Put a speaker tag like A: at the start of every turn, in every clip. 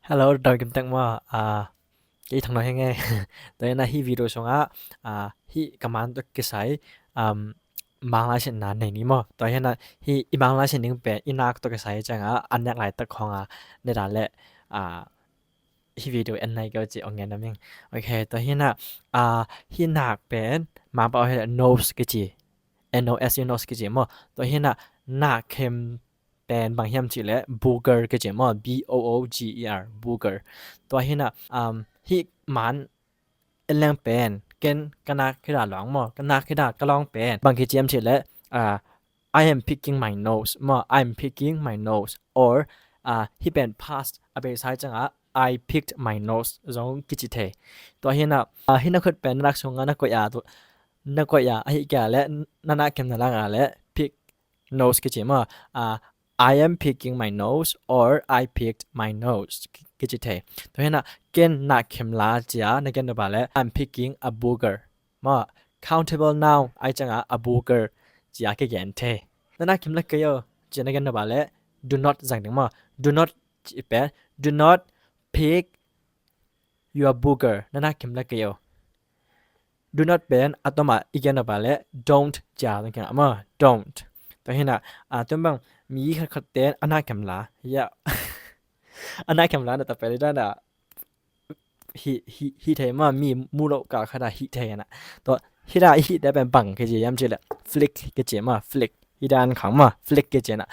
A: Hello, đợi kim tăng mà cái thằng nói nghe đấy là hi video xong á hi command cái sai mang lại chuyện này ní mà tại hiện là hi mang lại chuyện những bé inak tôi cái sai chẳng á anh nhắc lại tất không nên là lẽ hi video anh này cái gì ông nghe nằm nhưng ok tại hiện là hi nạc bé mà bảo là knows cái gì NOS knows cái gì mà tại hiện là nạc kem เป็นบางอย่างที่เละบูเกอร์ก็จะมา BOOGER บูเกอร์ตัวเห็นอ่ะที่มันเอ็นแรงเป็นเกณฑ์กันนักขึ้นหลังมากันนักขึ้นก็ลองเป็นบางทีเจมที่เละI am picking my nose มา I'm picking my nose or ที่เป็น past อาไปใช้จังI picked my nose ตรงกิจเทตัวเห็นอ่ะที่นักขึ้นเป็นนักชงนักกวยตัวนักกวยไอ้แก่และนักเข็มนักและ pick nose ก็จะมาI am picking my nose or I picked my nose ก็จะเทตัวเห็นนะเกณฑ์นักเข็มลาจ้าในเกณฑ์ตัวแบบ I'm picking a booger มา countable noun ไอจังa booger จ้าก็เกณฑ์เทแล้วนักเข็มเล็กก็เยอะจ้าในเกณฑ์ตัวแบบ do not สั่งถึงมา do not เป็น do not pick your booger นั่นนักเข็มเล็กก็เยอะ do not เป็นอัตโนมัติอีกเกณฑ์ตัวแบบ don't จ้าตรงเกณฑ์มา don't ตัวเห็นนะตัวบางมีขัดเต้นอันน่าเข็มลาเยอะอันน่าเข็มลาแต่ไปได้น่ะฮิเทมามีมูโลกาขนาดฮิเทนะตัวฮิดาฮิได้เป็นบังก็จะย้ำเจละ flick ก็จะมา flick ฮิดานขังมา flick ก็จะนะ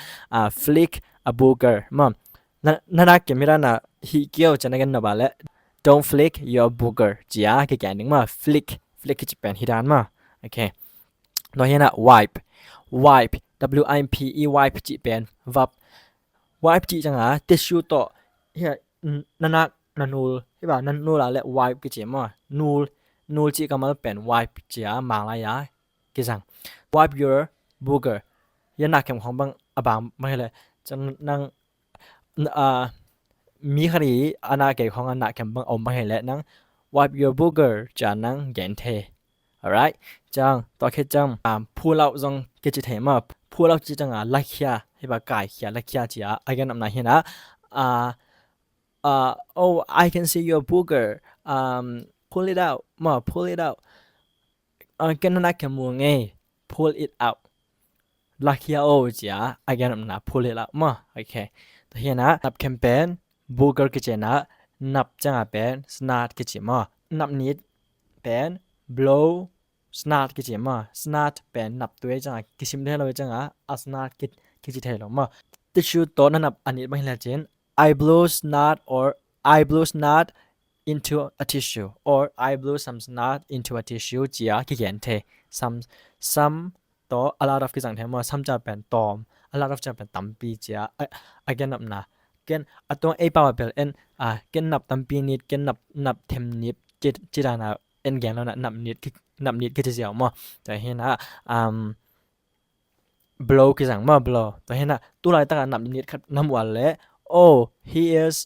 A: flick a booger มานั่นน่าเข็มไม่ได้น่ะฮิเกี่ยวจะนั่นกันนะบ้าละ don't flick your booger จ้าก็แกนึงมา flick ก็จะเป็นฮิดานมาโอเคตัวเห็นนะ wipe wipeจีเป็น verb wipe จีจังtissue ต่อเฮียนันนูใช่ป่ะนันนูละและ wipe ก็จีมานูจีก็มาเป็น wipe จีมาลายกี่จัง wipe your booger ยันนักเข็มของบางบางไม่เลยจังนั่งมีคดีอนาเกของนักเข็มบางอมไม่เลยนั่ง wipe your booger จะนั่งเย็นเท alright จังต่อแค่จังพูดเราจงกิจเทมาพูดเราจีจังลักเขียให้บากายเขียลักเขียจีอากันนำนายเห็นนะoh I can see your booger pull it out มา pull it out กันนักแค่มัวไง pull it out ลักเขียโอ้จีอากันนำนา pull it out มาโอเคต่อเห็นนะนับแคมเปญ booger กิจนะนับจังเป็น snart กิจมานับนิดเป็น blow snart กิจมา snart เป็นนับตัวจังกิจไม่ได้เราจังsnart กิจเท่หรอมาติดชูตัวนั้นนับอันนี้ไม่เห็นเจน I blow snart or I blow snart into a tissue or I blow some snart into a tissue จีกิเขียนเท some ตัว a lot of กิจจังเทมา some จะเป็นตอม a lot of จะเป็นตัมปีจีagain นับนะกันตัวเอป่าวเป็นกันนับตัมปีนิดกันนับเทมนิดจีรานะเอ็นแกนแล้วนะนับนิดก็จะเสียวมั้งแต่เห็นนะblow คือสั่งมา blow แต่เห็นนะตัวอะไรต่างๆนับนิดครับน้ำวันเลย oh he is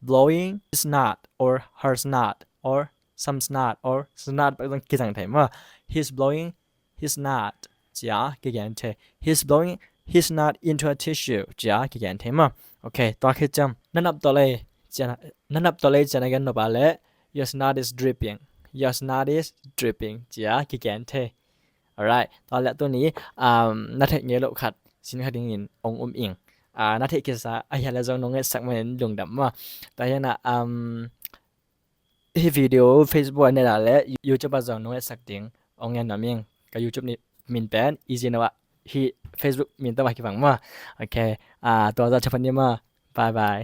A: blowing his snot or her snot or some snot or snot ต้องคือสั่งไทยมา he's blowing his snot จ้าคือแกนเท he's blowing his snot into a tissue จ้าคือแกนเทมาโอเคตัวคือจำนั่นนับตัวเลยจะในกันนับอะไร your snot is dripping your snot is dripping จ้าคือแกนเท alright ตอนแรกตัวนี้นัทเทเงี้ยลูกขัดสินค้าดิ้งอินองอิงนัทเทกิสาไอ้ยันแล้วจะน้องเงี้ยสักเหมือนดวงดำว่าแต่ยันที่วิดีโอ Facebook เนี่ยแหละ YouTube จะน้องเงี้ยสักดิ้งองเงี้ยน้ำยังกับ YouTube นี่มินเป็น easy นะว่าที่ Facebook มินตัวว่ากี่ฝั่งว่าโอเคตัวจะเฉพาะนี้มาบายบาย